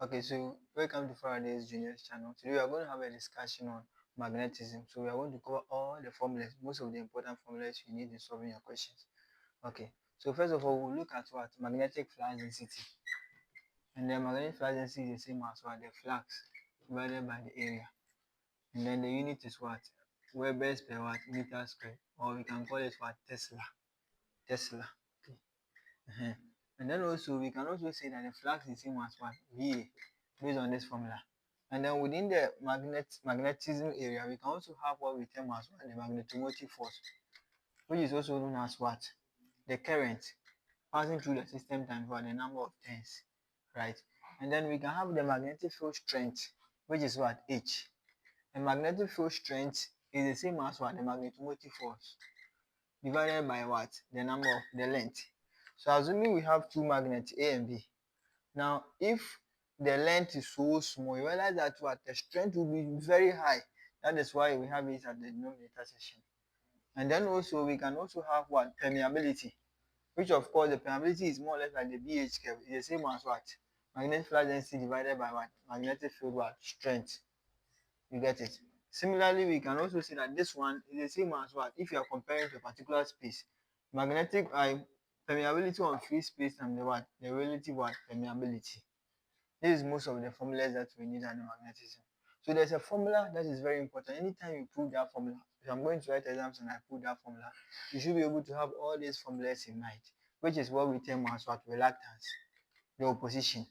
Okay, so welcome to Faraday's Junior's channel. Today we are going to have a discussion on magnetism. So we are going to cover all the formulas, most of the important formulas you need in solving your questions. Okay, so first of all, we'll look at what? Magnetic flux density. And the magnetic flux density is the same as what? The flux divided by the area. And then the unit is what? Webers per what? Meter squared. Or we can call it what? Tesla. Tesla. Okay. And then also we can also say that the flux is the same as what? VA, based on this formula. And then within the magnetism area, we can also have what we term as what? The magnetomotive force, which is also known as what? The current passing through the system times what? The number of turns, right? And then we can have the magnetic field strength, which is what? H. And magnetic field strength is the same as what? The magnetomotive force divided by what? The number of the length. So assuming we have two magnets A and B. Now, if the length is so small, you realize that what? The strength will be very high. That is why we have it at the denominator section. And then also we can also have what? Permeability, which of course the permeability is more or less like the BH curve. It's the same as what? Magnetic flux density divided by what? Magnetic field what? Strength. You get it? Similarly, we can also say that this one is the same as what? If you are comparing to a particular space, magnetic permeability on free space and the what? The relative what? Permeability. This is most of the formulas that we need under magnetism. So there's a formula that is very important. Anytime you prove that formula, if I'm going to write exams and I prove that formula, you should be able to have all these formulas in mind, which is what we term as what? Reluctance, the opposition.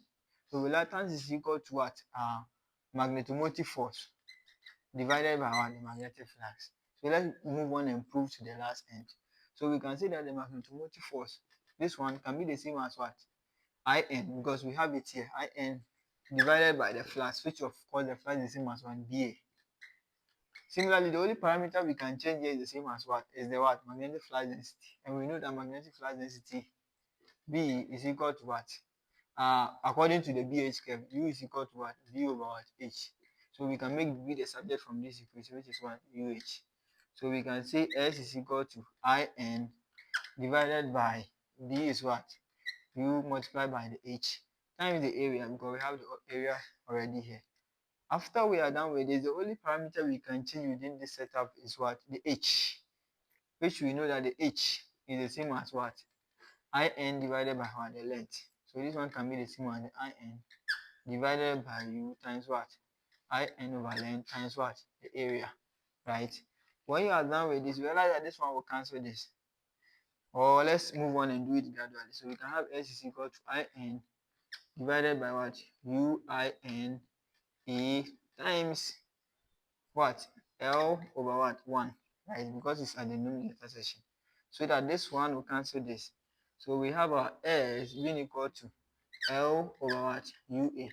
So reluctance is equal to what? Magnetomotive force divided by what? The magnetic flux. So let's move on and prove to the last end. So we can say that the magnetomotive force, this one can be the same as what? In, because we have it here, in divided by the flux, which of course the flux is the same as 1 BA. Similarly, the only parameter we can change here is the same as what? Is the what? Magnetic flux density. And we know that magnetic flux density B is equal to what? According to the BH curve, U is equal to what? V over what? H. So we can make V the subject from this equation, which is what? UH. So we can say S is equal to IN divided by B is what? U multiplied by the H times the area, because we have the area already here. After we are done with this, the only parameter we can change within this setup is what? The H, which we know that the H is the same as what? IN divided by what? The length. So this one can be the same as the IN divided by U times what? IN over length times what? The area, right? When you are done with this, you realize that this one will cancel this. Or let's move on and do it gradually. So we can have S is equal to IN divided by what? UIN E times what? L over what? 1, right? Because it's at the numerator section. So that this one will cancel this. So we have our S being equal to L over what? UA.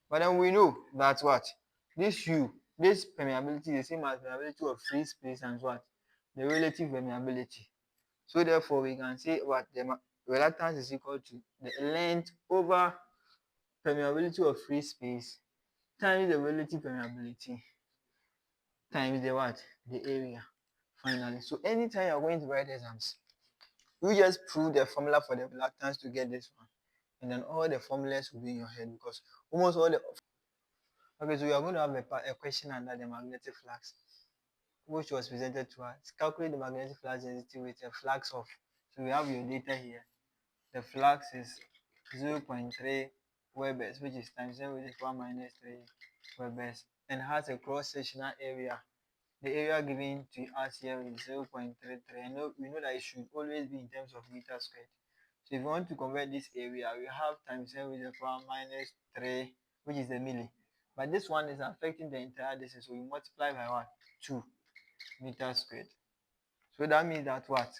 But then we know that what? This U, this permeability is the same as permeability of free space and what? The relative permeability. So therefore we can say what? The reluctance is equal to the length over permeability of free space times the relative permeability times the what? The area. Finally. So anytime you're going to write exams, you just prove the formula for the reluctance to get this one. And then all the formulas will be in your head, because almost all the... Okay, so we are going to have a question under the magnetic flux, which was presented to us. Calculate the magnetic flux density with a flux of... So we have your data here. The flux is 0.3 Webers, which is times 10 with the power minus 3 Webers, and has a cross-sectional area. The area given to us here is 0.33. We know that it should always be in terms of meters squared. So if you want to convert this area, we have times 10 with the power minus 3, which is the milli. But this one is affecting the entire distance, so we multiply by what? 2 meters squared. So that means that what?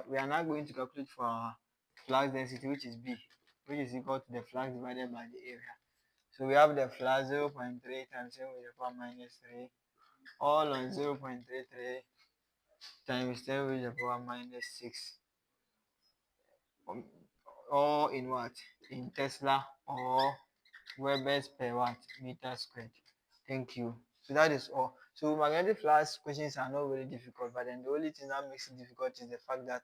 We are now going to calculate for our flux density, which is B, which is equal to the flux divided by the area. So we have the flux 0.3 times 10 with the power minus 3, all on 0.33 times 10 with the power minus 6. All in what? In Tesla or Webers per what? Meter squared. Thank you. So that is all. So magnetic flux questions are not really difficult, but then the only thing that makes it difficult is the fact that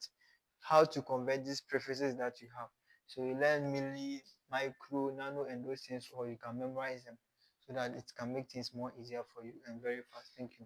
how to convert these prefixes that you have. So you learn milli, micro, nano, and those things, or you can memorize them so that it can make things more easier for you and very fast. Thank you.